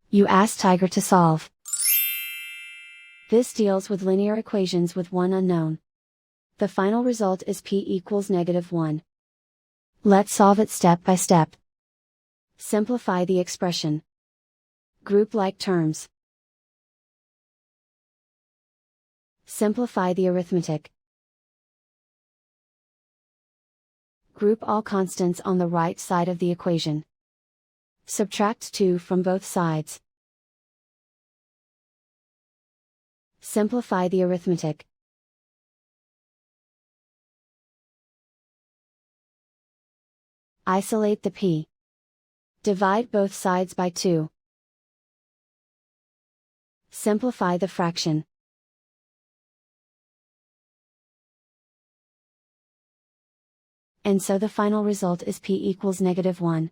You ask Tiger to solve. This deals with linear equations with one unknown. The final result is p equals -1. Let's solve it step by step. Simplify the expression. Group like terms. Simplify the arithmetic. Group all constants on the right side of the equation. Subtract 2 from both sides. Simplify the arithmetic. Isolate the p. Divide both sides by 2. Simplify the fraction. And so the final result is p equals -1.